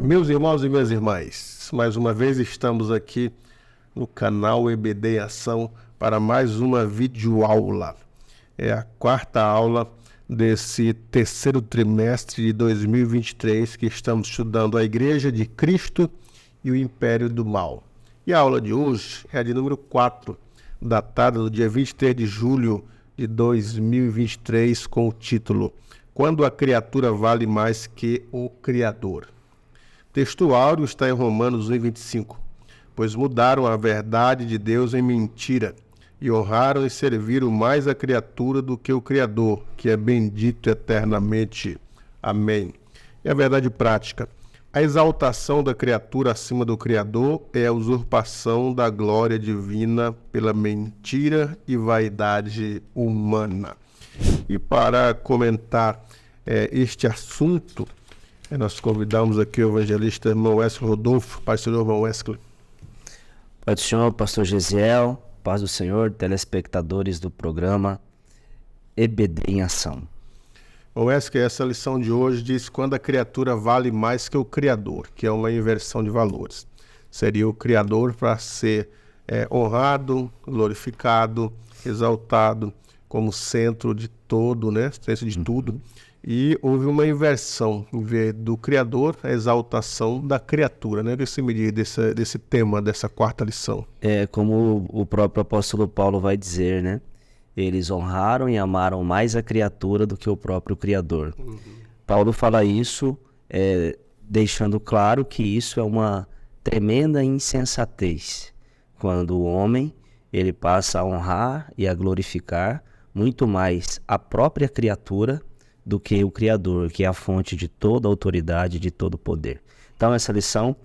Meus irmãos e minhas irmãs, mais uma vez estamos aqui no canal EBD em Ação para mais uma videoaula. É a quarta aula desse terceiro trimestre de 2023 que estamos estudando a Igreja de Cristo e o Império do Mal. E a aula de hoje é a de número 4, datada do dia 23 de julho de 2023, com o título Quando a criatura vale mais que o Criador. O texto áureo está em Romanos 1:25. Pois mudaram a verdade de Deus em mentira, e honraram e serviram mais a criatura do que o Criador, que é bendito eternamente. Amém. E a verdade prática. A exaltação da criatura acima do Criador é a usurpação da glória divina pela mentira e vaidade humana. E para comentar este assunto, nós convidamos aqui o evangelista irmão Wesley Rodolfo. Pai do Senhor, irmão Wesley. Pai do Senhor, pastor Gesiel, paz do Senhor, telespectadores do programa EBD em Ação. Irmão Wesley, essa lição de hoje diz quando a criatura vale mais que o Criador, que é uma inversão de valores. Seria o Criador para ser honrado, glorificado, exaltado como centro de todo, né? Centro de tudo. E houve uma inversão, em vez do Criador, a exaltação da criatura, né? O que você me diz desse tema, dessa quarta lição? Como o próprio apóstolo Paulo vai dizer, né? Eles honraram e amaram mais a criatura do que o próprio Criador. Paulo fala isso, deixando claro que isso é uma tremenda insensatez. Quando o homem, ele passa a honrar e a glorificar muito mais a própria criatura do que o Criador, que é a fonte de toda autoridade, de todo poder. Então essa lição,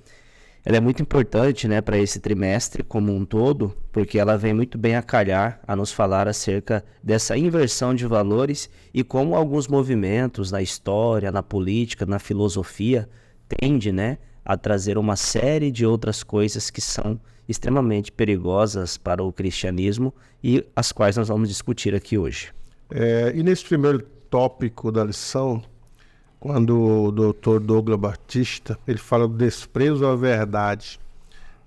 ela é muito importante, né, para esse trimestre como um todo, porque ela vem muito bem a calhar a nos falar acerca dessa inversão de valores e como alguns movimentos na história, na política, na filosofia, tende, né, a trazer uma série de outras coisas que são extremamente perigosas para o cristianismo e as quais nós vamos discutir aqui hoje. E nesse primeiro tópico da lição, quando o Dr. Douglas Batista, ele fala do desprezo à verdade.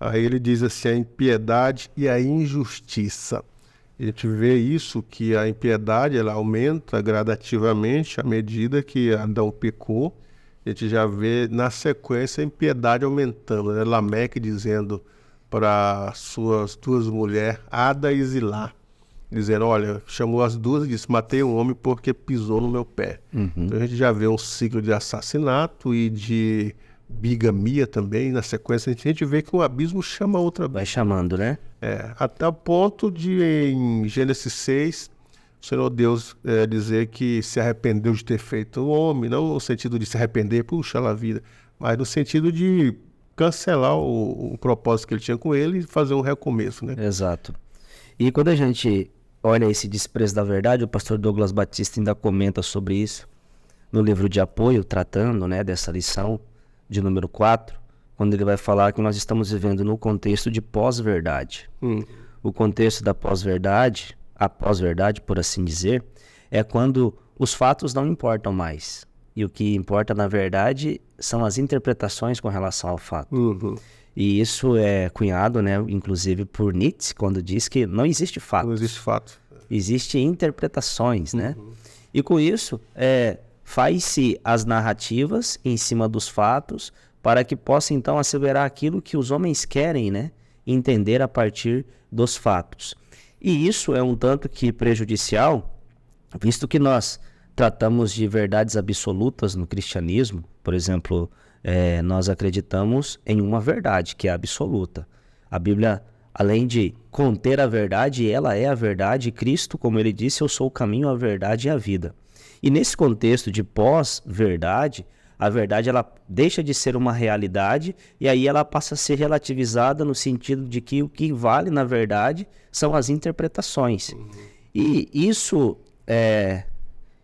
Aí ele diz assim, a impiedade e a injustiça. A gente vê isso, que a impiedade ela aumenta gradativamente à medida que Adão pecou. A gente já vê na sequência a impiedade aumentando, né? Lameque dizendo para suas duas mulheres, Ada e Zilá, dizendo, olha, chamou as duas e disse, matei um homem porque pisou no meu pé. Então a gente já vê um ciclo de assassinato e de bigamia também. Na sequência a gente vê que um abismo chama outro abismo. Vai chamando, né? Até o ponto de, em Gênesis 6, o Senhor Deus dizer que se arrependeu de ter feito o homem, não no sentido de se arrepender, puxa lá a vida, mas no sentido de cancelar o propósito que ele tinha com ele e fazer um recomeço, né? Exato. E quando a gente olha esse desprezo da verdade, o pastor Douglas Batista ainda comenta sobre isso no livro de apoio, tratando, né, dessa lição de número 4, quando ele vai falar que nós estamos vivendo no contexto de pós-verdade. O contexto da pós-verdade, a pós-verdade, por assim dizer, é quando os fatos não importam mais. E o que importa, na verdade, são as interpretações com relação ao fato. E isso é cunhado, né, inclusive por Nietzsche, quando diz que não existe fato. Não existe fato. Existem interpretações, né? E com isso, faz-se as narrativas em cima dos fatos para que possa então asseverar aquilo que os homens querem, né? Entender a partir dos fatos. E isso é um tanto que prejudicial, visto que nós tratamos de verdades absolutas no cristianismo. Por exemplo, nós acreditamos em uma verdade que é absoluta. A Bíblia, além de conter a verdade, ela é a verdade. Cristo, como ele disse, eu sou o caminho, a verdade e a vida. E nesse contexto de pós-verdade, a verdade ela deixa de ser uma realidade e aí ela passa a ser relativizada no sentido de que o que vale na verdade são as interpretações. E isso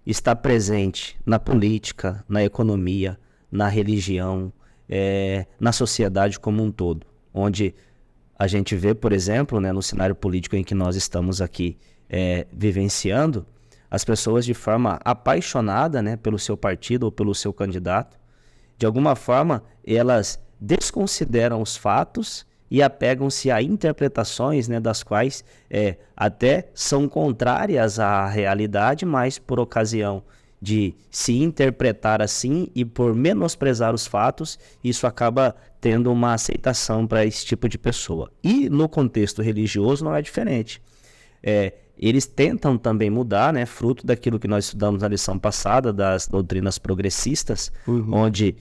está presente na política, na economia, na religião, na sociedade como um todo, onde a gente vê, por exemplo, né, no cenário político em que nós estamos aqui vivenciando, as pessoas de forma apaixonada, né, pelo seu partido ou pelo seu candidato, de alguma forma, elas desconsideram os fatos e apegam-se a interpretações, né, das quais até são contrárias à realidade, mas por ocasião de se interpretar assim e por menosprezar os fatos, isso acaba tendo uma aceitação para esse tipo de pessoa. E no contexto religioso não é diferente. Eles tentam também mudar, né, fruto daquilo que nós estudamos na lição passada, das doutrinas progressistas, onde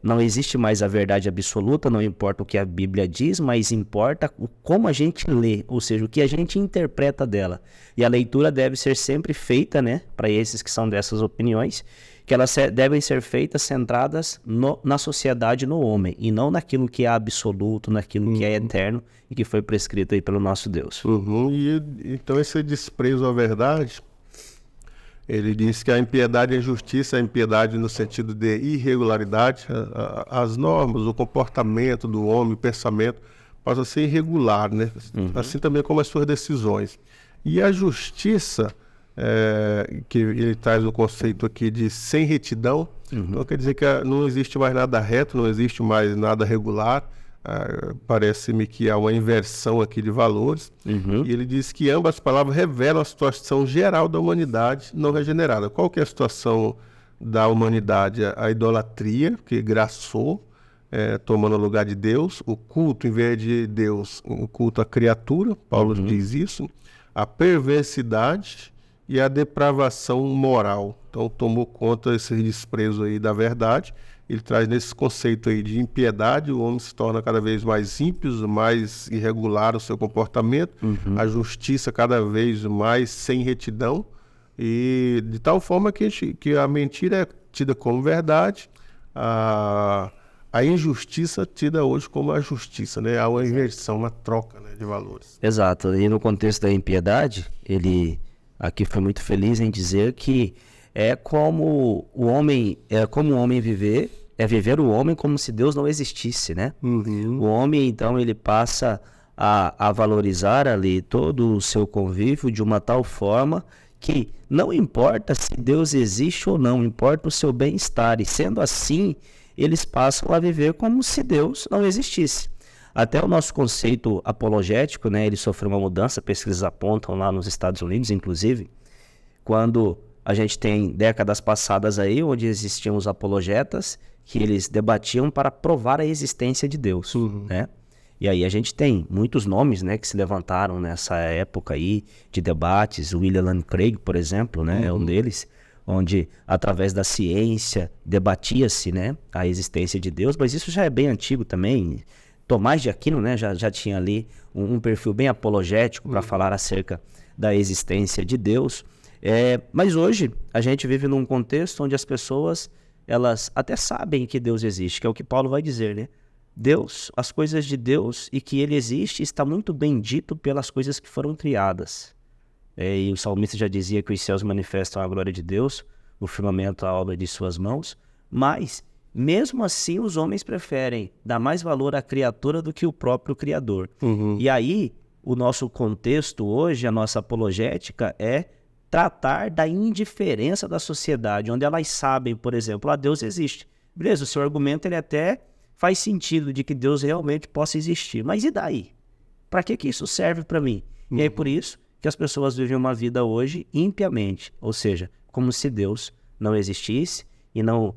não existe mais a verdade absoluta, não importa o que a Bíblia diz, mas importa como a gente lê, ou seja, o que a gente interpreta dela. E a leitura deve ser sempre feita, né, para esses que são dessas opiniões, que elas devem ser feitas centradas na sociedade, no homem, e não naquilo que é absoluto, naquilo que é eterno e que foi prescrito aí pelo nosso Deus. E então esse desprezo à verdade, ele diz que a impiedade e a injustiça, a impiedade no sentido de irregularidade, as normas, o comportamento do homem, o pensamento, passa a ser irregular, né? Assim também como as suas decisões. E a justiça, que ele traz o conceito aqui de sem retidão, então quer dizer que não existe mais nada reto, não existe mais nada regular, parece-me que há uma inversão aqui de valores, e ele diz que ambas palavras revelam a situação geral da humanidade não regenerada. Qual que é a situação da humanidade? A idolatria, que graçou, tomando o lugar de Deus, o culto, em vez de Deus, o culto à criatura, Paulo diz isso, a perversidade e a depravação moral. Então tomou conta esse desprezo aí da verdade. Ele traz nesse conceito aí de impiedade, o homem se torna cada vez mais ímpio, mais irregular o seu comportamento, a justiça cada vez mais sem retidão, e de tal forma que a mentira é tida como verdade, a injustiça tida hoje como a justiça, né? Há uma inversão, uma troca, né, de valores. Exato, e no contexto da impiedade, ele aqui foi muito feliz em dizer que é como o homem viver o homem como se Deus não existisse, né? O homem, então, ele passa a valorizar ali todo o seu convívio de uma tal forma que não importa se Deus existe ou não, importa o seu bem-estar. E sendo assim, eles passam a viver como se Deus não existisse. Até o nosso conceito apologético, né, ele sofreu uma mudança, pesquisas apontam lá nos Estados Unidos, inclusive, quando a gente tem décadas passadas aí, onde existiam os apologetas, que eles debatiam para provar a existência de Deus, né? E aí a gente tem muitos nomes, né, que se levantaram nessa época aí de debates. O William Lane Craig, por exemplo, né, é um deles, onde através da ciência debatia-se, né, a existência de Deus, mas isso já é bem antigo também. Tomás de Aquino, né, já tinha ali um perfil bem apologético para falar acerca da existência de Deus. Mas hoje a gente vive num contexto onde as pessoas, elas até sabem que Deus existe, que é o que Paulo vai dizer, né? Deus, as coisas de Deus e que ele existe está muito bem dito pelas coisas que foram criadas. E o salmista já dizia que os céus manifestam a glória de Deus, o firmamento a obra de suas mãos, mas mesmo assim os homens preferem dar mais valor à criatura do que o próprio Criador. E aí o nosso contexto hoje, a nossa apologética é tratar da indiferença da sociedade, onde elas sabem, por exemplo, Deus existe. Beleza, o seu argumento ele até faz sentido de que Deus realmente possa existir, mas e daí? Para que isso serve para mim? E aí por isso que as pessoas vivem uma vida hoje impiamente, ou seja, como se Deus não existisse e não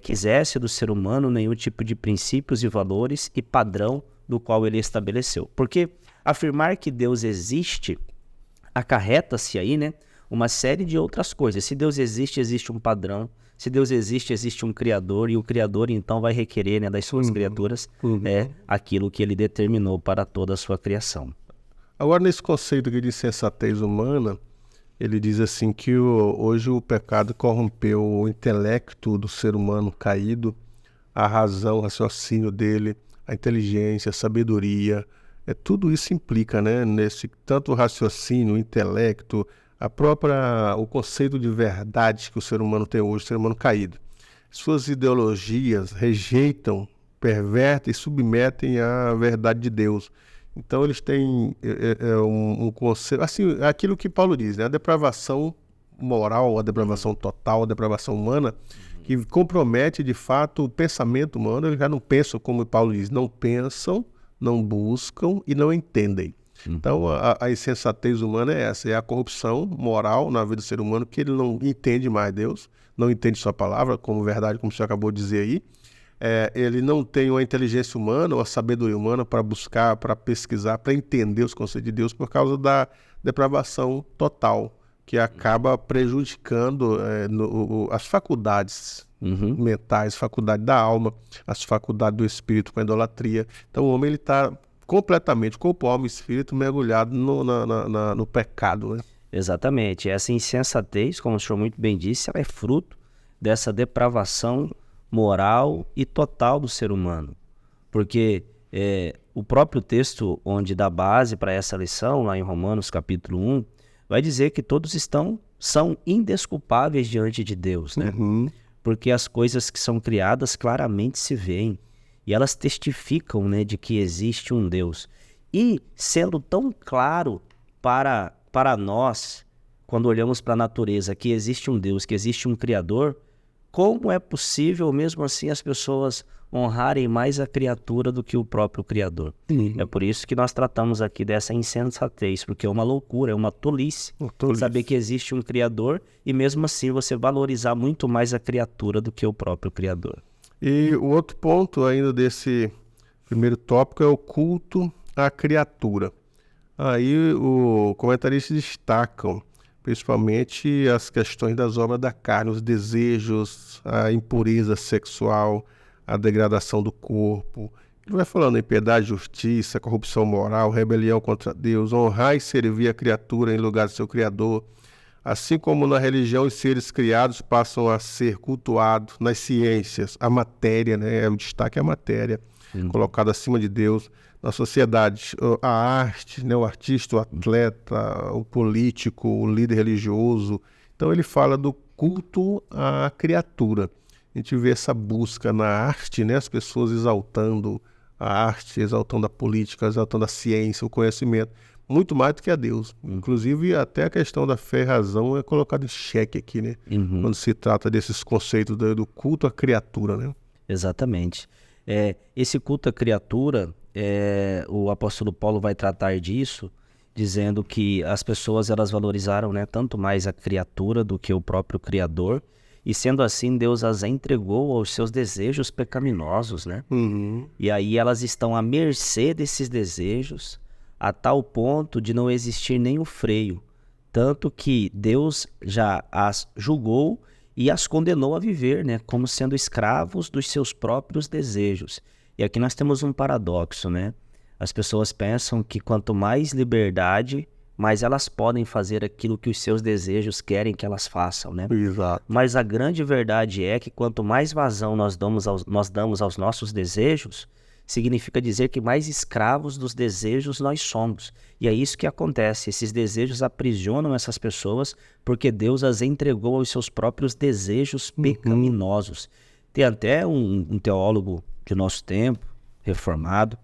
quisesse do ser humano nenhum tipo de princípios e valores e padrão do qual ele estabeleceu. Porque afirmar que Deus existe acarreta-se aí, né, uma série de outras coisas. Se Deus existe, existe um padrão. Se Deus existe, existe um Criador. E o Criador, então, vai requerer, né, das suas criaturas aquilo que ele determinou para toda a sua criação. Agora, nesse conceito aqui de sensatez humana, ele diz assim que hoje o pecado corrompeu o intelecto do ser humano caído, a razão, o raciocínio dele, a inteligência, a sabedoria. Tudo isso implica, né, nesse tanto o raciocínio, o intelecto, o conceito de verdade que o ser humano tem hoje, o ser humano caído. Suas ideologias rejeitam, pervertem e submetem à verdade de Deus. Então eles têm um conceito, assim, aquilo que Paulo diz, né? A depravação moral, a depravação total, a depravação humana, que compromete de fato o pensamento humano. Eles já não pensam, como Paulo diz, não pensam, não buscam e não entendem. Então a insensatez humana é essa, é a corrupção moral na vida do ser humano, que ele não entende mais Deus, não entende sua palavra como verdade, como você acabou de dizer aí. Ele não tem uma inteligência humana, uma sabedoria humana para buscar, para pesquisar, para entender os conceitos de Deus, por causa da depravação total, que acaba prejudicando as faculdades mentais, faculdade da alma, as faculdades do espírito com a idolatria. Então o homem ele está completamente, corpo, alma e espírito, mergulhado no pecado, né? Exatamente. Essa insensatez, como o senhor muito bem disse, ela é fruto dessa depravação moral e total do ser humano. Porque o próprio texto onde dá base para essa lição, lá em Romanos capítulo 1, vai dizer que todos são indesculpáveis diante de Deus, né? Porque as coisas que são criadas claramente se veem e elas testificam, né, de que existe um Deus. E sendo tão claro para nós, quando olhamos para a natureza, que existe um Deus, que existe um Criador, como é possível, mesmo assim, as pessoas honrarem mais a criatura do que o próprio Criador? É por isso que nós tratamos aqui dessa insensatez, porque é uma loucura, é uma tolice saber que existe um Criador e mesmo assim você valorizar muito mais a criatura do que o próprio Criador. E o outro ponto ainda desse primeiro tópico é o culto à criatura. Aí o comentarista destacam principalmente as questões das obras da carne, os desejos, a impureza sexual, a degradação do corpo. Ele vai falando em piedade, justiça, corrupção moral, rebelião contra Deus, honrar e servir a criatura em lugar do seu Criador. Assim como na religião os seres criados passam a ser cultuados, nas ciências, a matéria, né? O destaque é a matéria, colocada acima de Deus. Na sociedade, a arte, né? O artista, o atleta, o político, o líder religioso. Então ele fala do culto à criatura. A gente vê essa busca na arte, né? As pessoas exaltando a arte, exaltando a política, exaltando a ciência, o conhecimento, muito mais do que a Deus. Inclusive, até a questão da fé e razão é colocada em xeque aqui, né? Quando se trata desses conceitos do culto à criatura, né? Exatamente. Esse culto à criatura, o apóstolo Paulo vai tratar disso, dizendo que as pessoas elas valorizaram, né, tanto mais a criatura do que o próprio Criador, e sendo assim Deus as entregou aos seus desejos pecaminosos, né? E aí elas estão à mercê desses desejos, a tal ponto de não existir nenhum freio, tanto que Deus já as julgou e as condenou a viver, né, como sendo escravos dos seus próprios desejos. E aqui nós temos um paradoxo, né? As pessoas pensam que quanto mais liberdade, mais elas podem fazer aquilo que os seus desejos querem que elas façam, né? Exato. Mas a grande verdade é que quanto mais vazão nós damos aos nossos desejos, significa dizer que mais escravos dos desejos nós somos. E é isso que acontece. Esses desejos aprisionam essas pessoas porque Deus as entregou aos seus próprios desejos pecaminosos. Tem até um teólogo de nosso tempo, reformado,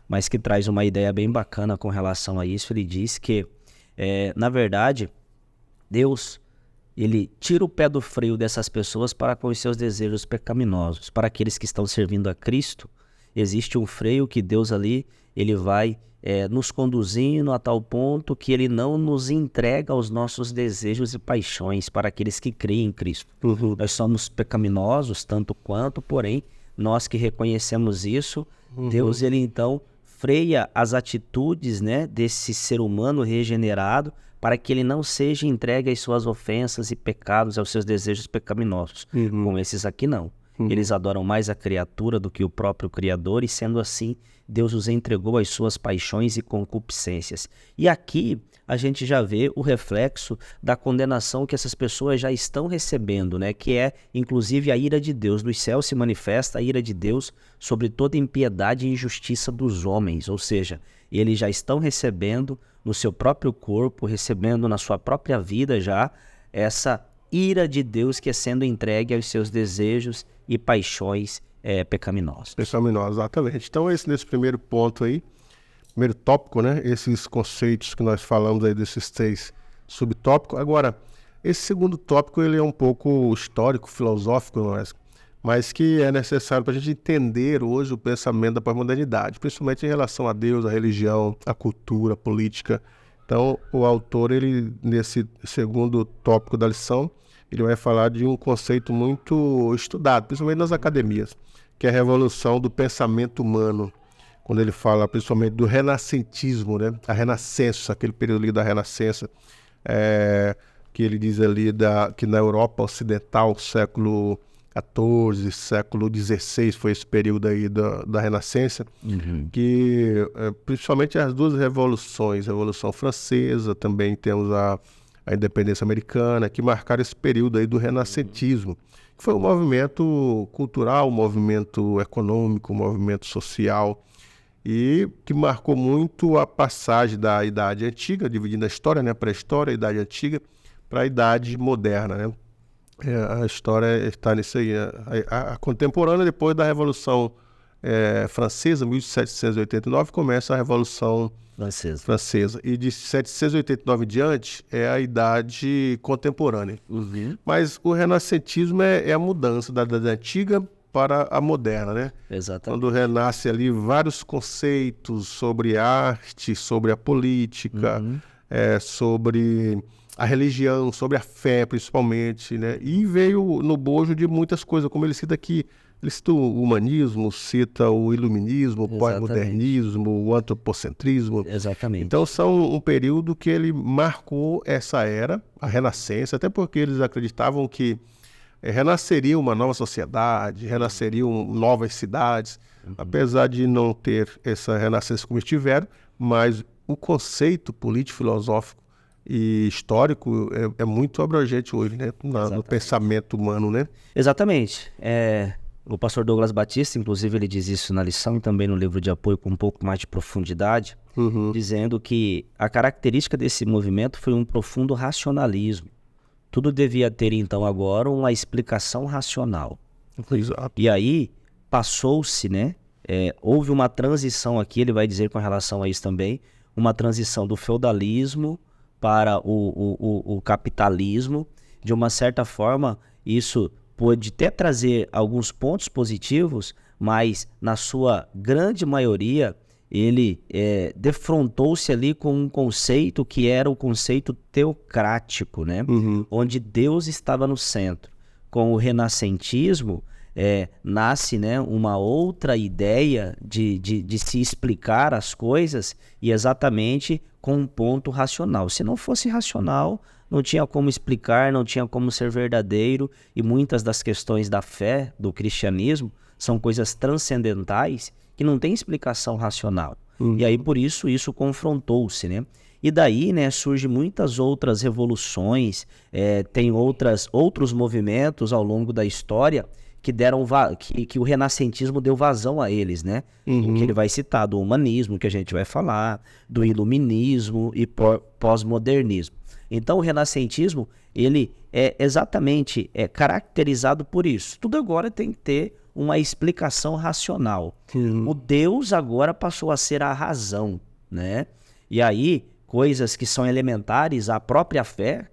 mas que traz uma ideia bem bacana com relação a isso. Ele diz que, na verdade, Deus ele tira o pé do freio dessas pessoas para com os seus desejos pecaminosos. Para aqueles que estão servindo a Cristo, existe um freio que Deus ali, ele vai nos conduzindo a tal ponto que ele não nos entrega aos nossos desejos e paixões para aqueles que creem em Cristo. Nós somos pecaminosos tanto quanto, porém, nós que reconhecemos isso, Deus ele então freia as atitudes, né, desse ser humano regenerado para que ele não seja entregue às suas ofensas e pecados, aos seus desejos pecaminosos. Com esses aqui não. Eles adoram mais a criatura do que o próprio Criador e, sendo assim, Deus os entregou às suas paixões e concupiscências. E aqui a gente já vê o reflexo da condenação que essas pessoas já estão recebendo, né? Que é, inclusive, a ira de Deus. Dos céus se manifesta a ira de Deus sobre toda impiedade e injustiça dos homens. Ou seja, eles já estão recebendo no seu próprio corpo, recebendo na sua própria vida já essa ira de Deus que é sendo entregue aos seus desejos e paixões pecaminosas. Pecaminosos, exatamente. Então, nesse primeiro ponto aí, primeiro tópico, né? Esses conceitos que nós falamos aí desses 3 subtópicos. Agora, Esse segundo tópico ele é um pouco histórico, filosófico, mas que é necessário para a gente entender hoje o pensamento da pós-modernidade, principalmente em relação a Deus, a religião, a cultura, a política. Então, o autor, ele, nesse segundo tópico da lição, ele vai falar de um conceito muito estudado, principalmente nas academias, que é a revolução do pensamento humano. Quando ele fala principalmente do renascentismo, né? A renascença, aquele período ali da renascença, que ele diz ali que na Europa Ocidental, século XIV, século XVI, foi esse período aí da Renascença, que principalmente as duas revoluções, a Revolução Francesa, também temos a independência americana, que marcaram esse período aí do renascentismo, que foi um movimento cultural, um movimento econômico, um movimento social, e que marcou muito a passagem da Idade Antiga, dividindo a história, né, pré-história, a Idade Antiga, para a Idade Moderna, né? A história está nisso aí. A contemporânea, depois da Revolução Francesa, 1789, começa a Revolução Francesa. E de 789 em diante é a Idade Contemporânea. Mas o renascentismo é a mudança da Idade Antiga para a moderna, né? Exatamente. Quando renasce ali vários conceitos sobre arte, sobre a política, sobre a religião, sobre a fé principalmente, né? E veio no bojo de muitas coisas, como ele cita aqui. Ele cita o humanismo, cita o iluminismo, o pós-modernismo, o antropocentrismo. Exatamente. Então são um período que ele marcou essa era, a Renascença, até porque eles acreditavam que renasceria uma nova sociedade, renasceriam novas cidades, apesar de não ter essa renascença como estiveram, mas o conceito político-filosófico e histórico é muito abrangente hoje, né? No pensamento humano, né? Exatamente. O pastor Douglas Batista, inclusive, ele diz isso na lição e também no livro de apoio com um pouco mais de profundidade, dizendo que a característica desse movimento foi um profundo racionalismo. Tudo devia ter, então, agora uma explicação racional. Exato. E aí, passou-se, né? Houve uma transição aqui, ele vai dizer com relação a isso também, uma transição do feudalismo para o capitalismo. De uma certa forma, isso pode até trazer alguns pontos positivos, mas na sua grande maioria ele defrontou-se ali com um conceito que era o conceito teocrático, né? Onde Deus estava no centro. Com o renascentismo nasce, né, uma outra ideia de se explicar as coisas, e exatamente com um ponto racional. Se não fosse racional, não tinha como explicar, não tinha como ser verdadeiro, e muitas das questões da fé, do cristianismo, são coisas transcendentais que não tem explicação racional. E aí, por isso confrontou-se, né? E daí, né, surgem muitas outras revoluções, tem outros movimentos ao longo da história que deram que o renascentismo deu vazão a eles, né? O que ele vai citar, do humanismo, que a gente vai falar, do iluminismo e pós-modernismo. Então, o renascentismo, ele é exatamente caracterizado por isso. Tudo agora tem que ter uma explicação racional. O Deus agora passou a ser a razão, né? E aí, coisas que são elementares, a própria fé,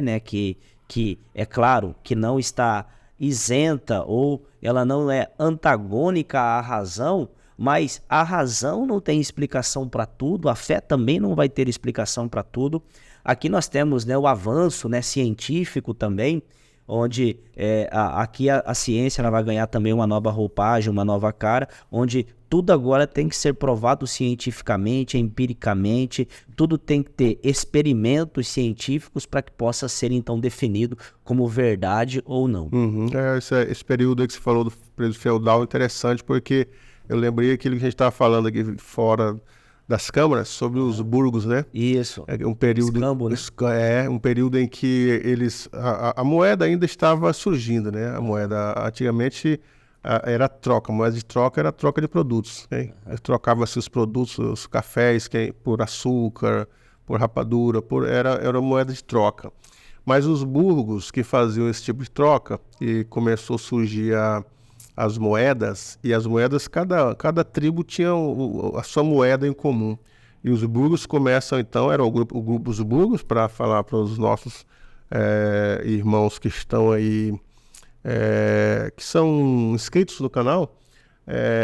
né, que é claro que não está isenta ou ela não é antagônica à razão, mas a razão não tem explicação para tudo, a fé também não vai ter explicação para tudo. Aqui nós temos, né, o avanço, né, científico também, onde aqui a ciência ela vai ganhar também uma nova roupagem, uma nova cara, onde tudo agora tem que ser provado cientificamente, empiricamente, tudo tem que ter experimentos científicos para que possa ser então definido como verdade ou não. Esse período aí que você falou do período feudal é interessante, porque eu lembrei aquilo que a gente estava falando aqui fora das câmaras, sobre os burgos, né? Isso. É um período, Escambo, né? um período em que a moeda ainda estava surgindo, né? A moeda, antigamente, era troca, a moeda de troca era troca de produtos, né? Trocava-se os produtos, os cafés, por açúcar, por rapadura, era moeda de troca. Mas os burgos que faziam esse tipo de troca, e começou a surgir as moedas, e as moedas, cada tribo tinha a sua moeda em comum. E os burgos começam, então, era o grupo dos burgos, para falar para os nossos irmãos que estão aí, que são inscritos no canal,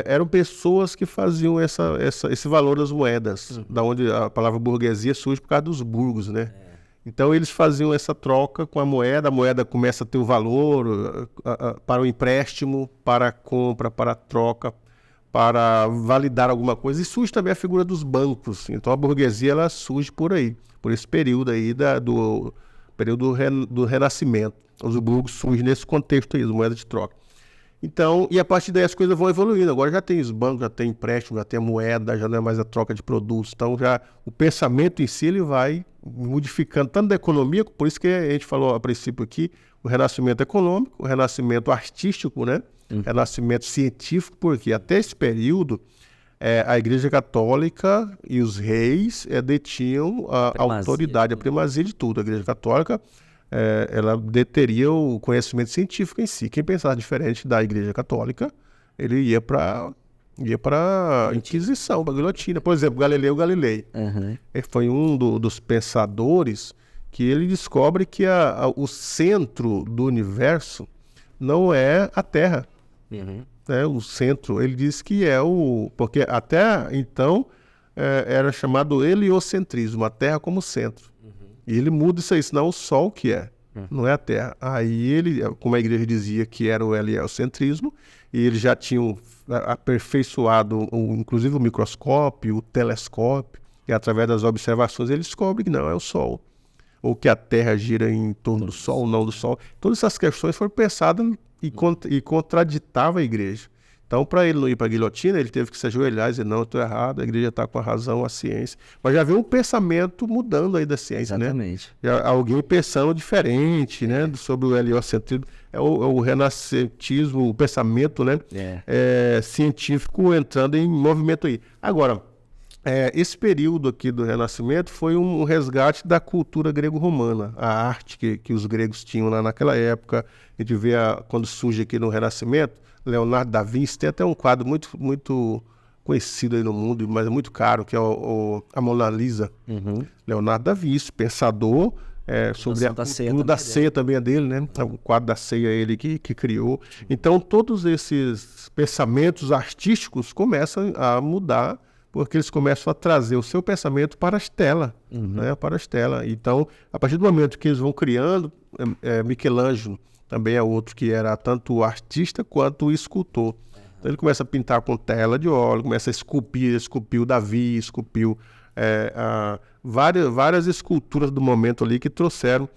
eram pessoas que faziam esse valor das moedas, da onde a palavra burguesia surge por causa dos burgos, né? Então eles faziam essa troca com a moeda começa a ter o valor para o empréstimo, para a compra, para a troca, para validar alguma coisa. E surge também a figura dos bancos. Então a burguesia ela surge por aí, por esse período aí do período do Renascimento. Os burgos surgem nesse contexto aí, de moeda de troca. Então, e a partir daí as coisas vão evoluindo. Agora já tem os bancos, já tem empréstimo, já tem a moeda, já não é mais a troca de produtos. Então já o pensamento em si ele vai modificando tanto da economia, por isso que a gente falou a princípio aqui, o renascimento econômico, o renascimento artístico, né? Renascimento científico, porque até esse período a Igreja Católica e os reis detinham a autoridade, a primazia de tudo. A Igreja Católica ela deteria o conhecimento científico em si. Quem pensava diferente da Igreja Católica, ele ia para a Inquisição, para a guilhotina. Por exemplo, Galileu Galilei. Ele foi um dos pensadores que ele descobre que o centro do universo não é a Terra. O centro, ele diz que porque até então era chamado heliocentrismo, a Terra como centro. E ele muda isso aí, senão o Sol que não é a Terra. Aí ele, como a igreja dizia que era o heliocentrismo, e eles já tinham aperfeiçoado, inclusive o microscópio, o telescópio, e através das observações ele descobre que não é o Sol, ou que a Terra gira em torno do Sol, não do Sol. Todas essas questões foram pensadas e contraditavam a igreja. Então, para ele não ir para a guilhotina, ele teve que se ajoelhar e dizer, não, eu estou errado, a igreja está com a razão, a ciência. Mas já veio um pensamento mudando aí da ciência, Exatamente. né? Já alguém pensando diferente, né? Sobre o heliocentrismo. O renascentismo, o pensamento, né? Científico entrando em movimento aí. Agora, esse período aqui do Renascimento foi um resgate da cultura grego-romana, a arte que os gregos tinham lá naquela época. A gente vê quando surge aqui no Renascimento, Leonardo da Vinci, tem até um quadro muito conhecido aí no mundo, mas é muito caro, que é a Mona Lisa. Leonardo da Vinci, pensador sobre a cultura da ceia também é dele, né? O quadro da ceia é ele que criou. Então, todos esses pensamentos artísticos começam a mudar, porque eles começam a trazer o seu pensamento para as telas, né? Para as telas. Então, a partir do momento que eles vão criando, Michelangelo também é outro que era tanto artista quanto escultor. Então ele começa a pintar com tela de óleo, começa a esculpiu Davi, esculpiu várias esculturas do momento ali que trouxeram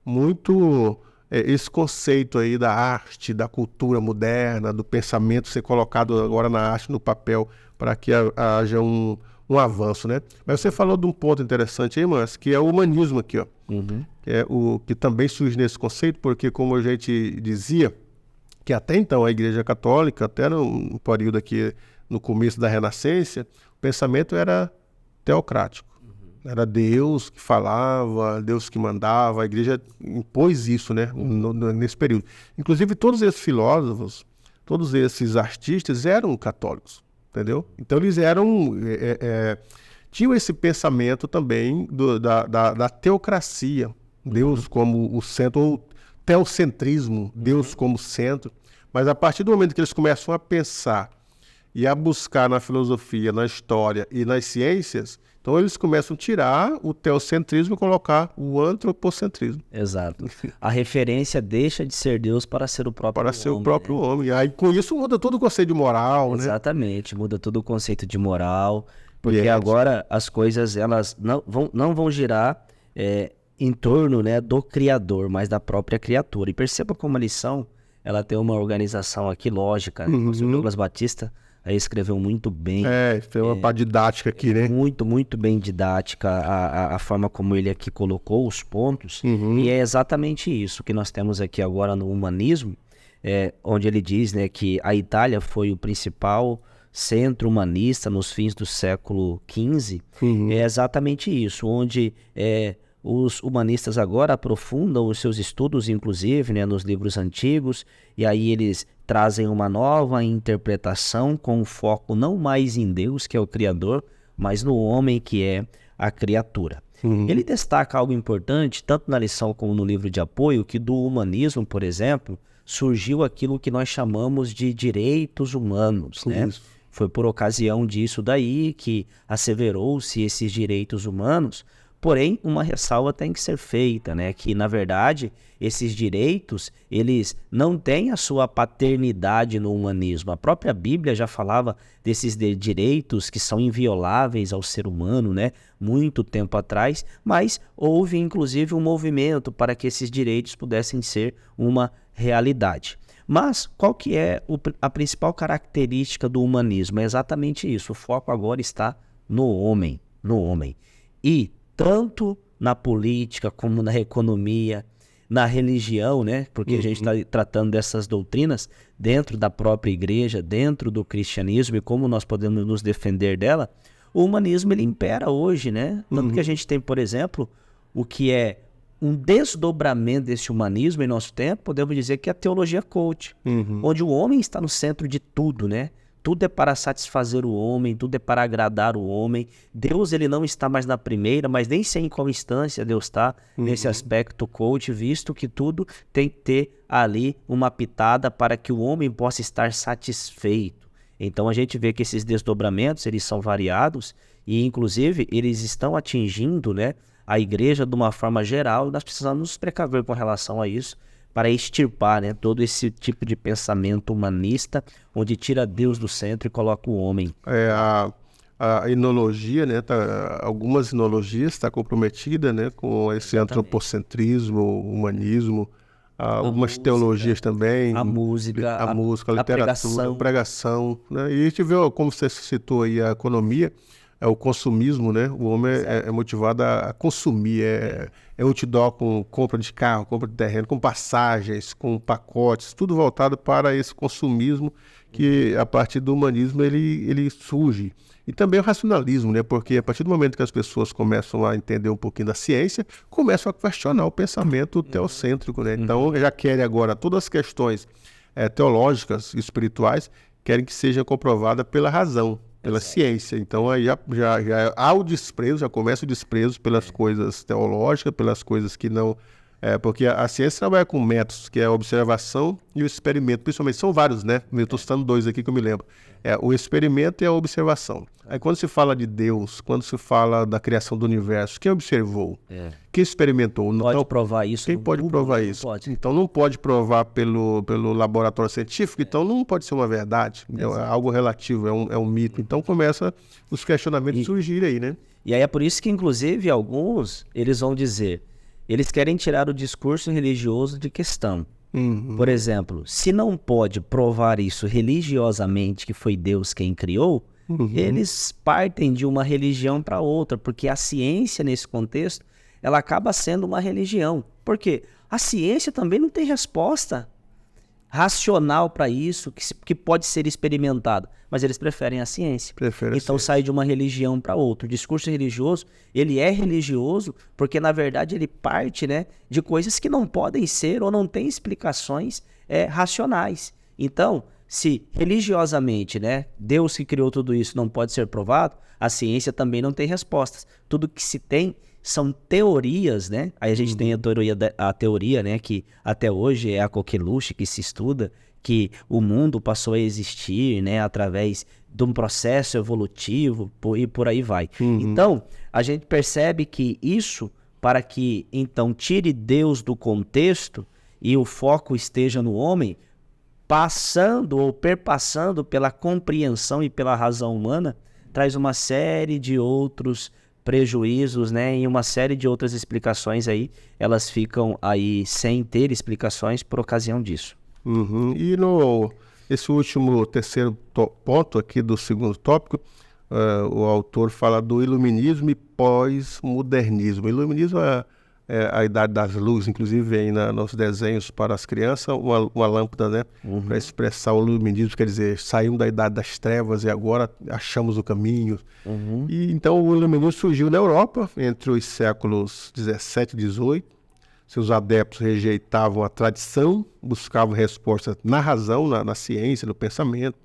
muito esse conceito aí da arte, da cultura moderna, do pensamento ser colocado agora na arte, no papel, para que haja um avanço, né? Mas você falou de um ponto interessante aí, Márcio, que é o humanismo aqui, ó. Que também surge nesse conceito, porque como a gente dizia, que até então a Igreja Católica, até no período aqui, no começo da Renascença, o pensamento era teocrático. Era Deus que falava, Deus que mandava, a Igreja impôs isso, né? Nesse período. Inclusive todos esses filósofos, todos esses artistas eram católicos. Entendeu? Então eles tinham esse pensamento também da teocracia, Deus como o centro, ou teocentrismo, Deus como centro. Mas a partir do momento que eles começam a pensar e a buscar na filosofia, na história e nas ciências, então eles começam a tirar o teocentrismo e colocar o antropocentrismo. Exato. A referência deixa de ser Deus para ser o próprio homem. Para ser o próprio homem. Aí com isso muda todo o conceito de moral, né? Exatamente, muda todo o conceito de moral, porque agora as coisas elas não vão girar em torno, né, do Criador, mas da própria criatura. E perceba como a lição ela tem uma organização aqui lógica. O professor Douglas Batista aí escreveu muito bem. Foi uma parte didática aqui, né? Muito bem didática a forma como ele aqui colocou os pontos. E é exatamente isso que nós temos aqui agora no humanismo, onde ele diz, né, que a Itália foi o principal centro humanista nos fins do século XV. É exatamente isso, onde os humanistas agora aprofundam os seus estudos, inclusive, né, nos livros antigos, e aí eles trazem uma nova interpretação com foco não mais em Deus, que é o Criador, mas no homem, que é a criatura. Ele destaca algo importante, tanto na lição como no livro de apoio, que do humanismo, por exemplo, surgiu aquilo que nós chamamos de direitos humanos, né? Isso. Foi por ocasião disso daí que asseverou-se esses direitos humanos, porém, uma ressalva tem que ser feita, né? Que, na verdade, esses direitos, eles não têm a sua paternidade no humanismo. A própria Bíblia já falava desses direitos que são invioláveis ao ser humano, né? Muito tempo atrás, mas houve, inclusive, um movimento para que esses direitos pudessem ser uma realidade. Mas qual que é a principal característica do humanismo? É exatamente isso. O foco agora está no homem, no homem. E tanto na política como na economia, na religião, né? Porque a gente está tratando dessas doutrinas dentro da própria igreja, dentro do cristianismo e como nós podemos nos defender dela. O humanismo, ele impera hoje, né? Tanto que a gente tem, por exemplo, o que é um desdobramento desse humanismo em nosso tempo, podemos dizer que é a teologia coach, onde o homem está no centro de tudo, né? Tudo é para satisfazer o homem, tudo é para agradar o homem. Deus, ele não está mais na primeira, mas nem sei em qual instância Deus está nesse aspecto coach, visto que tudo tem que ter ali uma pitada para que o homem possa estar satisfeito. Então a gente vê que esses desdobramentos, eles são variados e, inclusive, eles estão atingindo, né, a igreja de uma forma geral, e nós precisamos nos precaver com relação a isso, para extirpar, né, todo esse tipo de pensamento humanista, onde tira Deus do centro e coloca o homem. A enologia, né, algumas enologias está comprometida, né, com esse antropocentrismo, humanismo, algumas teologias também, a música, a literatura, a pregação, né, e a gente vê, como você citou aí, a economia, é o consumismo, né? O homem é motivado a consumir, é outdoor com compra de carro, compra de terreno, com passagens, com pacotes, tudo voltado para esse consumismo que, a partir do humanismo, ele surge. E também o racionalismo, né? Porque a partir do momento que as pessoas começam a entender um pouquinho da ciência, começam a questionar o pensamento teocêntrico, né? Então, já querem agora todas as questões teológicas, espirituais, querem que sejam comprovadas pela razão, pela ciência. Então aí já há o desprezo, já começa o desprezo pelas coisas teológicas, pelas coisas que não... porque a ciência trabalha com métodos, que é a observação e o experimento, principalmente, são vários, né? Eu estou citando dois aqui que eu me lembro. O experimento e a observação. Aí quando se fala de Deus, quando se fala da criação do universo, quem observou? Quem experimentou? Pode provar isso? Quem pode provar isso? Pode. Então não pode provar pelo laboratório científico, então não pode ser uma verdade, é algo relativo, é um mito. Então começa os questionamentos surgirem aí, né? E aí é por isso que, inclusive, alguns, eles vão dizer, eles querem tirar o discurso religioso de questão. Por exemplo, se não pode provar isso religiosamente, que foi Deus quem criou, eles partem de uma religião para outra, porque a ciência, nesse contexto, ela acaba sendo uma religião. Por quê? A ciência também não tem resposta racional para isso, que pode ser experimentado, mas eles preferem a ciência. Então sai de uma religião para outra. O discurso religioso, ele é religioso porque, na verdade, ele parte, né, de coisas que não podem ser ou não têm explicações racionais. Então, se religiosamente, né, Deus que criou tudo isso não pode ser provado, a ciência também não tem respostas. Tudo que se tem são teorias, né? Aí a gente tem a teoria, né, que até hoje é a coqueluche que se estuda, que o mundo passou a existir, né, através de um processo evolutivo e por aí vai. Então, a gente percebe que isso, para que então tire Deus do contexto e o foco esteja no homem, passando ou perpassando pela compreensão e pela razão humana, traz uma série de outros prejuízos, né, e uma série de outras explicações aí, elas ficam aí sem ter explicações por ocasião disso. E esse último terceiro ponto aqui do segundo tópico, o autor fala do iluminismo e pós-modernismo. O iluminismo é a idade das luzes, inclusive aí nos desenhos para as crianças, uma lâmpada, né, para expressar o iluminismo, quer dizer, saímos da idade das trevas e agora achamos o caminho. E então o iluminismo surgiu na Europa entre os séculos 17 e 18. Seus adeptos rejeitavam a tradição, buscavam respostas na razão, na ciência, no pensamento.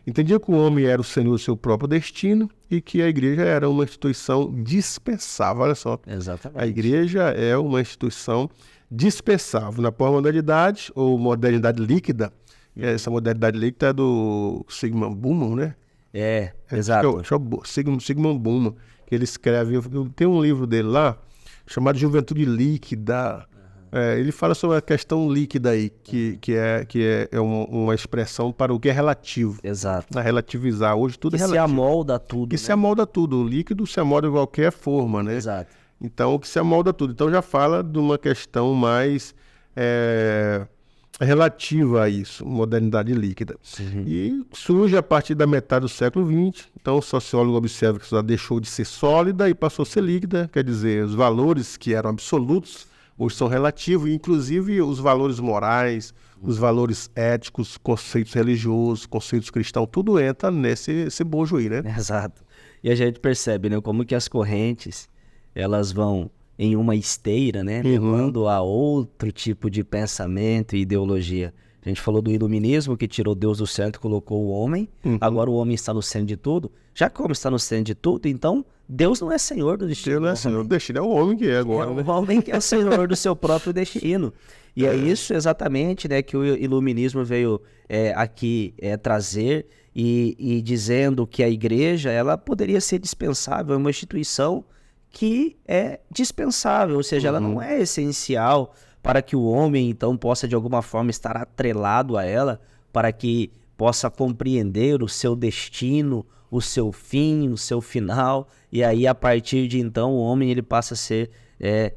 Entendia que o homem era o senhor do seu próprio destino e que a igreja era uma instituição dispensável. Olha só, Exatamente. a igreja é uma instituição dispensável. Na pós-modernidade ou modernidade líquida, essa modernidade líquida é do Zygmunt Bauman, né? Exato. Zygmunt Bauman, que ele escreve, tem um livro dele lá, chamado Juventude Líquida. Ele fala sobre a questão líquida aí, que é uma expressão para o que é relativo. Exato. A relativizar. Hoje tudo Que é relativo. se amolda tudo. Que se amolda tudo. O líquido se amolda de qualquer forma, né? Exato. Então, o que se amolda tudo. Então, já fala de uma questão mais relativa a isso, modernidade líquida. E surge a partir da metade do século XX. Então, o sociólogo observa que a sociedade deixou de ser sólida e passou a ser líquida. Quer dizer, os valores que eram absolutos hoje são relativos, inclusive os valores morais, os valores éticos, conceitos religiosos, conceitos cristãos, tudo entra nesse bojo aí, né? Exato. E a gente percebe, né, como que as correntes, elas vão em uma esteira, né, levando a outro tipo de pensamento e ideologia. A gente falou do iluminismo, que tirou Deus do centro e colocou o homem. Agora o homem está no centro de tudo. Já que o homem está no centro de tudo, então Deus não é senhor do destino. Deus não é senhor do destino, é o homem que é agora. É o homem que é o senhor do seu próprio destino. E é isso exatamente, né, que o iluminismo veio aqui trazer e dizendo que a igreja ela poderia ser dispensável, é uma instituição que é dispensável, ou seja, ela não é essencial para que o homem, então, possa de alguma forma estar atrelado a ela, para que possa compreender o seu destino, o seu fim, o seu final, e aí a partir de então o homem ele passa a ser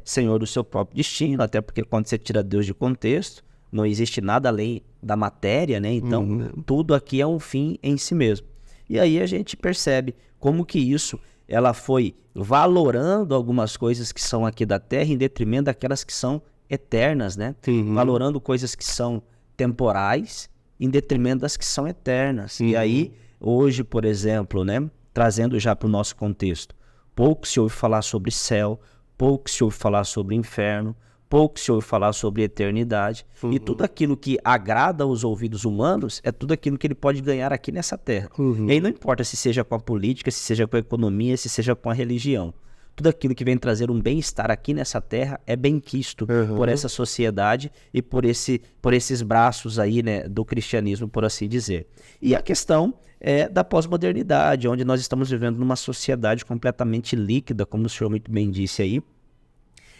senhor do seu próprio destino, até porque quando você tira Deus de contexto, não existe nada além da matéria, né? Então tudo aqui é um fim em si mesmo. E aí a gente percebe como que isso ela foi valorando algumas coisas que são aqui da terra em detrimento daquelas que são eternas, né? Valorando coisas que são temporais em detrimento das que são eternas. E aí, hoje, por exemplo, né, trazendo já para o nosso contexto, pouco se ouve falar sobre céu, pouco se ouve falar sobre inferno, pouco se ouve falar sobre eternidade. E tudo aquilo que agrada aos ouvidos humanos é tudo aquilo que ele pode ganhar aqui nessa terra. E aí não importa se seja com a política, se seja com a economia, se seja com a religião. Tudo aquilo que vem trazer um bem-estar aqui nessa terra é benquisto por essa sociedade e por esses braços aí, né, do cristianismo, por assim dizer. E a questão é da pós-modernidade, onde nós estamos vivendo numa sociedade completamente líquida, como o senhor muito bem disse aí.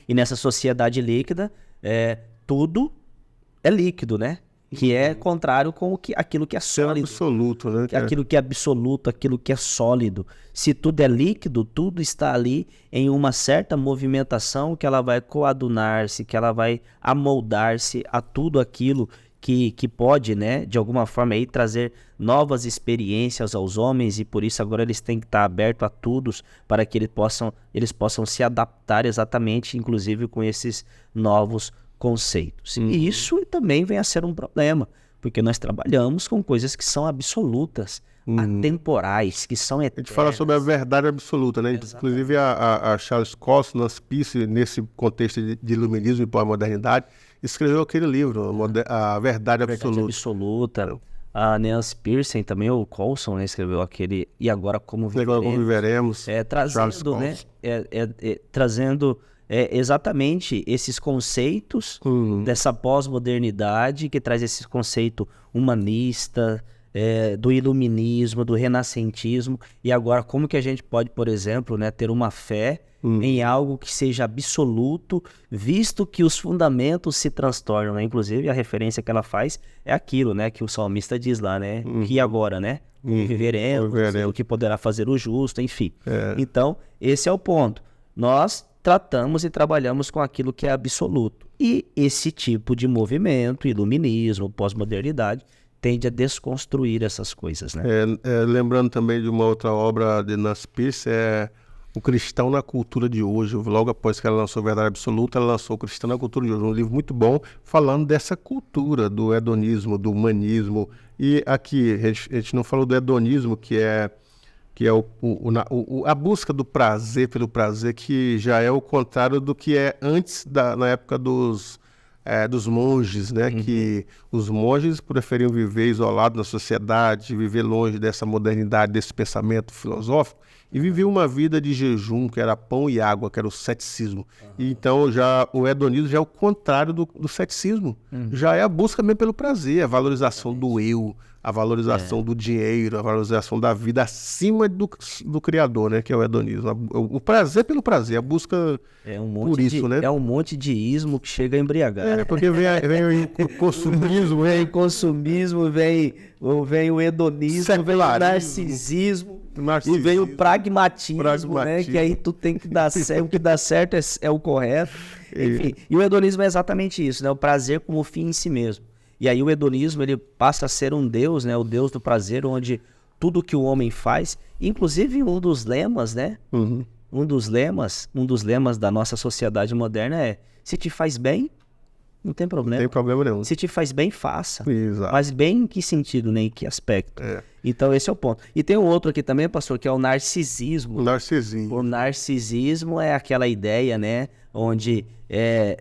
E nessa sociedade líquida, tudo é líquido, né? Que é contrário com aquilo que é sólido. Absoluto, né? Aquilo que é absoluto, aquilo que é sólido. Se tudo é líquido, tudo está ali em uma certa movimentação que ela vai coadunar-se, que ela vai amoldar-se a tudo aquilo que pode, né, de alguma forma aí trazer novas experiências aos homens, e por isso agora eles têm que estar abertos a todos para que eles possam se adaptar exatamente, inclusive com esses novos conceitos. E isso também vem a ser um problema, porque nós trabalhamos com coisas que são absolutas, atemporais, que são eternas. A gente fala sobre a verdade absoluta, né? Exatamente. Inclusive a Charles Cosnas Peirce, nesse contexto de iluminismo e pós-modernidade, escreveu aquele livro, A Verdade Absoluta. A Nancy Pearson também, o Coulson, né, escreveu aquele E Agora Como Viveremos. Trazendo, né, trazendo exatamente esses conceitos dessa pós-modernidade, que traz esse conceito humanista, do iluminismo, do renascentismo, e agora como que a gente pode, por exemplo, né, ter uma fé em algo que seja absoluto, visto que os fundamentos se transtornam, né? Inclusive a referência que ela faz é aquilo, né, que o salmista diz lá, né, que agora, né, viveremos, o que poderá fazer o justo, enfim. Então, esse é o ponto. Nós tratamos e trabalhamos com aquilo que é absoluto. E esse tipo de movimento, iluminismo, pós-modernidade, tende a desconstruir essas coisas, né? Lembrando também de uma outra obra de Nancy Pearce, O Cristão na Cultura de Hoje. Logo após que ela lançou Verdade Absoluta, ela lançou O Cristão na Cultura de Hoje, um livro muito bom, falando dessa cultura do hedonismo, do humanismo. E aqui, a gente não falou do hedonismo, que é a busca do prazer pelo prazer, que já é o contrário do que é antes, na época dos dos monges, né? Que os monges preferiam viver isolados na sociedade, viver longe dessa modernidade, desse pensamento filosófico, e viver uma vida de jejum, que era pão e água, que era o ceticismo. E então já o hedonismo já é o contrário do ceticismo. Já é a busca mesmo pelo prazer, a valorização do eu, a valorização do dinheiro, a valorização da vida acima do Criador, né? Que é o hedonismo. O prazer pelo prazer, a busca por isso, né? É um monte de ismo que chega a embriagar. Porque vem o consumismo, vem o consumismo, vem o hedonismo, vem o narcisismo. E vem o pragmatismo, né? Que aí tu tem que dar certo, o que dá certo é o correto. Enfim, e o hedonismo é exatamente isso, né? O prazer como fim em si mesmo. E aí o hedonismo, ele passa a ser um deus, né? O deus do prazer, onde tudo que o homem faz, inclusive um dos lemas, né? Um dos lemas da nossa sociedade moderna é: se te faz bem, não tem problema. Não tem problema nenhum. Se te faz bem, faça. Exato. Mas bem em que sentido, né? Em que aspecto? Então esse é o ponto. E tem um outro aqui também, pastor, que é o narcisismo. O narcisismo é aquela ideia, né? Onde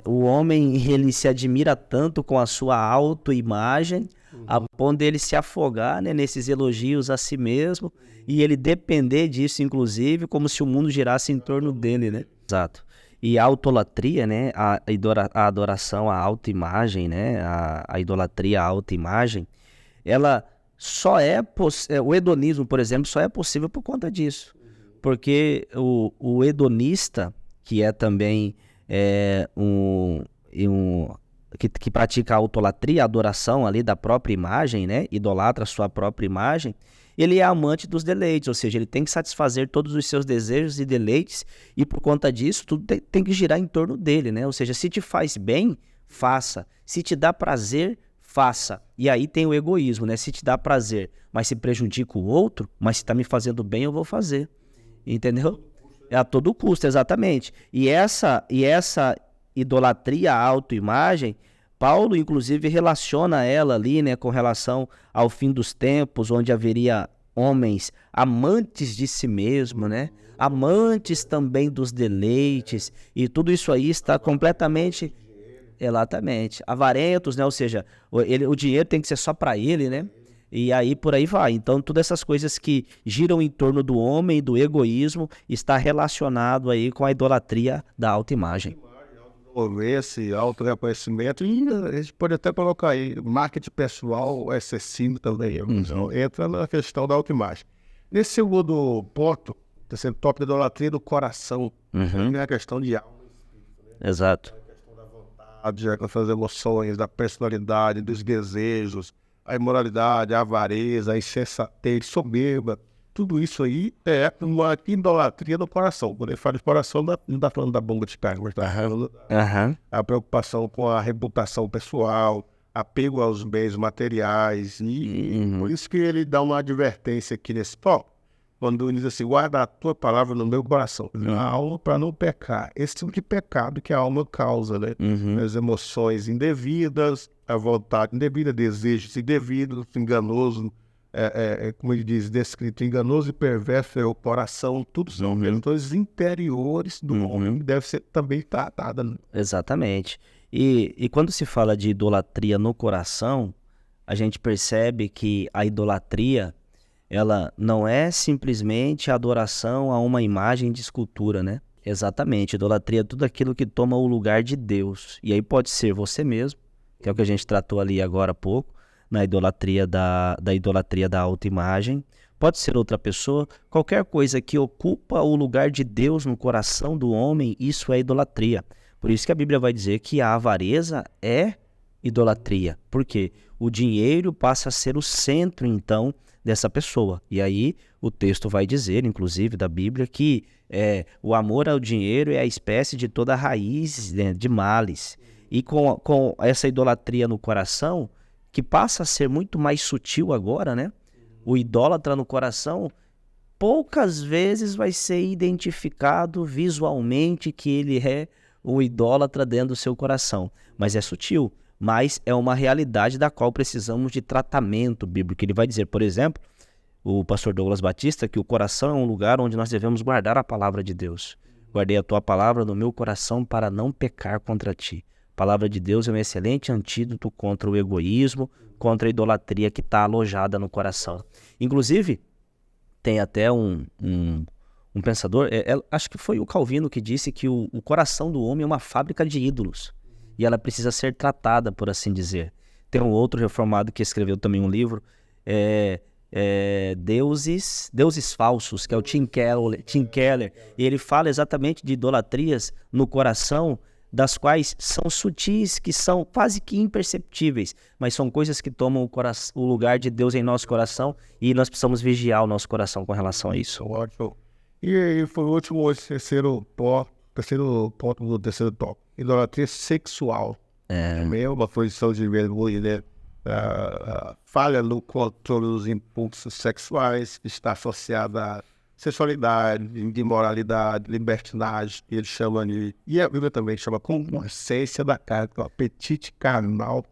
o homem, ele se admira tanto com a sua autoimagem, a ponto dele se afogar, né, nesses elogios a si mesmo, e ele depender disso, inclusive, como se o mundo girasse em torno dele, né? Exato. E a autolatria, né, a adoração à autoimagem, né, a idolatria à autoimagem, ela só o hedonismo, por exemplo, só é possível por conta disso. Porque o hedonista, que é também que pratica a autolatria, a adoração ali da própria imagem, né, idolatra a sua própria imagem, ele é amante dos deleites, ou seja, ele tem que satisfazer todos os seus desejos e deleites, e por conta disso, tudo tem que girar em torno dele, né? Ou seja, se te faz bem, faça. Se te dá prazer, faça. E aí tem o egoísmo, né? Se te dá prazer, mas se prejudica o outro, mas se está me fazendo bem, eu vou fazer. Entendeu? É a todo custo, exatamente. E essa idolatria à autoimagem, Paulo, inclusive, relaciona ela ali, né, com relação ao fim dos tempos, onde haveria homens amantes de si mesmo, né? Amantes também dos deleites, e tudo isso aí está completamente... Exatamente. Avarentos, né? Ou seja, o dinheiro tem que ser só para ele, né? E aí por aí vai. Então, todas essas coisas que giram em torno do homem, do egoísmo, está relacionado aí com a idolatria da autoimagem. Esse auto-reconhecimento, e a gente pode até colocar aí marketing pessoal excessivo também. Então, entra na questão da autoimagem. Nesse segundo ponto, terceiro tópico da idolatria do coração, é a questão de alma e espírito, né? Exato. A questão da vontade, das emoções, da personalidade, dos desejos, a imoralidade, a avareza, a insensatez, soberba. Tudo isso aí é uma idolatria do coração. Quando ele fala de coração, não está falando da bomba de carne, mas está falando a preocupação com a reputação pessoal, apego aos bens materiais. E por isso que ele dá uma advertência aqui nesse tópico, quando ele diz assim: guarda a tua palavra no meu coração, a alma para não pecar. Esse tipo de pecado que a alma causa, né? As emoções indevidas, a vontade indevida, desejos indevidos, enganoso. Como ele diz, descrito, enganoso e perverso é o coração, tudo são questões interiores do homem que deve ser também tratada. Né? Exatamente. E quando se fala de idolatria no coração, a gente percebe que a idolatria, ela não é simplesmente a adoração a uma imagem de escultura, né? Exatamente, idolatria é tudo aquilo que toma o lugar de Deus. E aí pode ser você mesmo, que é o que a gente tratou ali agora há pouco, na idolatria da idolatria da autoimagem, pode ser outra pessoa, qualquer coisa que ocupa o lugar de Deus no coração do homem, isso é idolatria. Por isso que a Bíblia vai dizer que a avareza é idolatria, porque o dinheiro passa a ser o centro, então, dessa pessoa. E aí o texto vai dizer, inclusive, da Bíblia, que o amor ao dinheiro é a espécie de toda raiz, né, de males. E com essa idolatria no coração, que passa a ser muito mais sutil agora, né? O idólatra no coração, poucas vezes vai ser identificado visualmente que ele é o idólatra dentro do seu coração. Mas é sutil, mas é uma realidade da qual precisamos de tratamento bíblico. Ele vai dizer, por exemplo, o pastor Douglas Batista, que o coração é um lugar onde nós devemos guardar a palavra de Deus. Guardei a tua palavra no meu coração para não pecar contra ti. palavra de Deus é um excelente antídoto contra o egoísmo, contra a idolatria que está alojada no coração. Inclusive, tem até um pensador, acho que foi o Calvino que disse que o coração do homem é uma fábrica de ídolos e ela precisa ser tratada, por assim dizer. Tem um outro reformado que escreveu também um livro, Deuses Falsos, que é o Tim Keller, e ele fala exatamente de idolatrias no coração, das quais são sutis, que são quase que imperceptíveis, mas são coisas que tomam o lugar de Deus em nosso coração e nós precisamos vigiar o nosso coração com relação a isso. Ótimo. E foi o último, terceiro ponto do terceiro tópico. Idolatria sexual. Também é uma posição de mergulho, né? Falha no controle dos impulsos sexuais, está associada a sexualidade, imoralidade, libertinagem, ele chama de... E a Bíblia também chama concupiscência da carne, o apetite carnal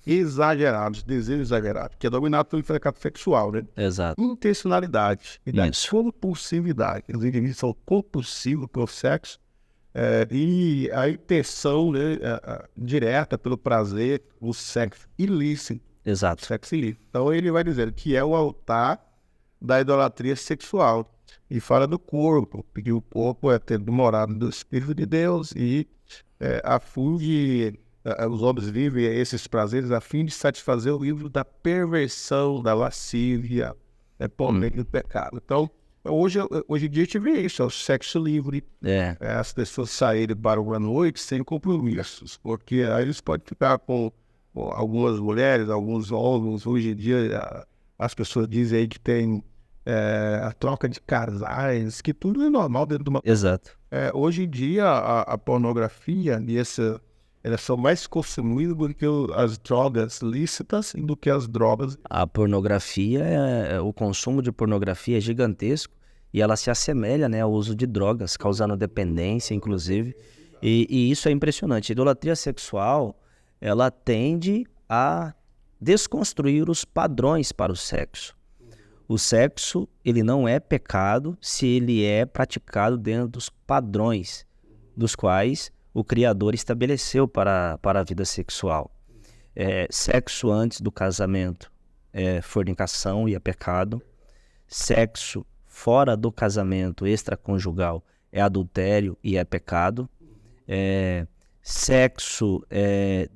exagerado, desejo exagerado, que é dominado pelo pecado sexual, né? Exato. Intencionalidade e da compulsividade. Os indivíduos são compulsivos pelo sexo e a intenção, né, direta pelo prazer, o sexo ilícito. Exato. Sexo ilícito. Então ele vai dizer que é o altar da idolatria sexual. E fala do corpo, porque o corpo é tendo morado do Espírito de Deus e a fim de... os homens vivem esses prazeres a fim de satisfazer o livro da perversão, da lascívia, por meio do pecado. Então, hoje em dia a gente vê isso, é o sexo livre. As pessoas saírem para uma noite sem compromissos, porque aí eles podem ficar com algumas mulheres, alguns homens. Hoje em dia as pessoas dizem aí que tem a troca de casais, que tudo é normal dentro de uma... Exato. Hoje em dia a pornografia e elas são mais consumidas do que as drogas lícitas e do que as drogas. A pornografia, o consumo de pornografia é gigantesco e ela se assemelha, né, ao uso de drogas, causando dependência, inclusive. E isso é impressionante. A idolatria sexual, ela tende a desconstruir os padrões para o sexo. O sexo, ele não é pecado se ele é praticado dentro dos padrões dos quais o Criador estabeleceu para a vida sexual. Sexo antes do casamento é fornicação e é pecado. Sexo fora do casamento extraconjugal é adultério e é pecado. Sexo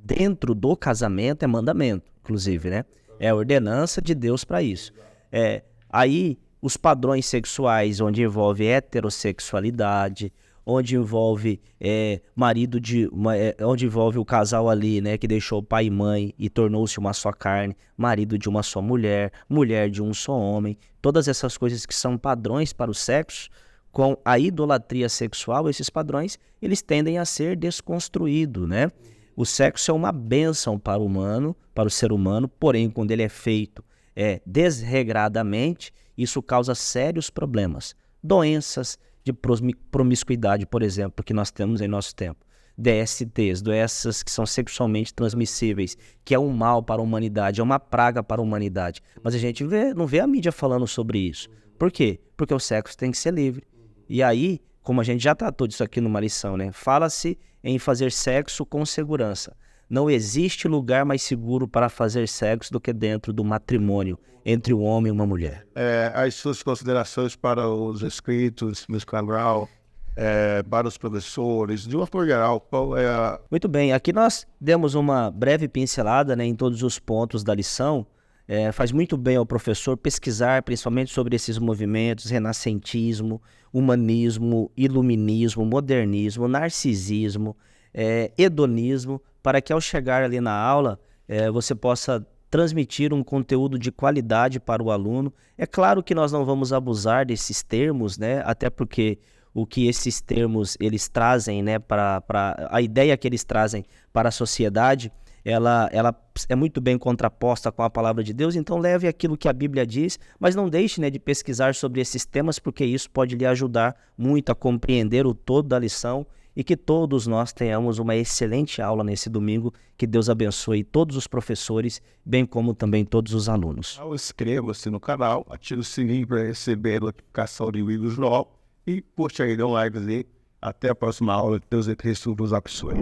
dentro do casamento é mandamento, inclusive, né? É ordenança de Deus para isso. Aí, os padrões sexuais, onde envolve heterossexualidade, onde envolve onde envolve o casal ali, né, que deixou pai e mãe e tornou-se uma só carne, marido de uma só mulher, mulher de um só homem, todas essas coisas que são padrões para o sexo, com a idolatria sexual, esses padrões, eles tendem a ser desconstruídos, né? O sexo é uma bênção para o humano, para o ser humano, porém, quando ele é feito desregradamente, isso causa sérios problemas. Doenças de promiscuidade, por exemplo, que nós temos em nosso tempo. DSTs, doenças que são sexualmente transmissíveis, que é um mal para a humanidade, é uma praga para a humanidade. Mas a gente não vê a mídia falando sobre isso. Por quê? Porque o sexo tem que ser livre. E aí, como a gente já tratou disso aqui numa lição, né? Fala-se em fazer sexo com segurança. Não existe lugar mais seguro para fazer sexo do que dentro do matrimônio entre um homem e uma mulher. As suas considerações para os inscritos, Ms. Cabral, para os professores, de uma forma geral, qual é a... Muito bem, aqui nós demos uma breve pincelada, né, em todos os pontos da lição. Faz muito bem ao professor pesquisar principalmente sobre esses movimentos, renascentismo, humanismo, iluminismo, modernismo, narcisismo, hedonismo, para que ao chegar ali na aula, você possa transmitir um conteúdo de qualidade para o aluno. É claro que nós não vamos abusar desses termos, né? Até porque o que esses termos eles trazem, né, a ideia que eles trazem para a sociedade, ela é muito bem contraposta com a palavra de Deus, então leve aquilo que a Bíblia diz, mas não deixe, né, de pesquisar sobre esses temas, porque isso pode lhe ajudar muito a compreender o todo da lição e que todos nós tenhamos uma excelente aula nesse domingo. Que Deus abençoe todos os professores, bem como também todos os alunos. Inscreva-se no canal, ative o sininho para receber a notificação de vídeos novos e curte aí, dê um like. Até a próxima aula. Deus e Cristo vos abençoe.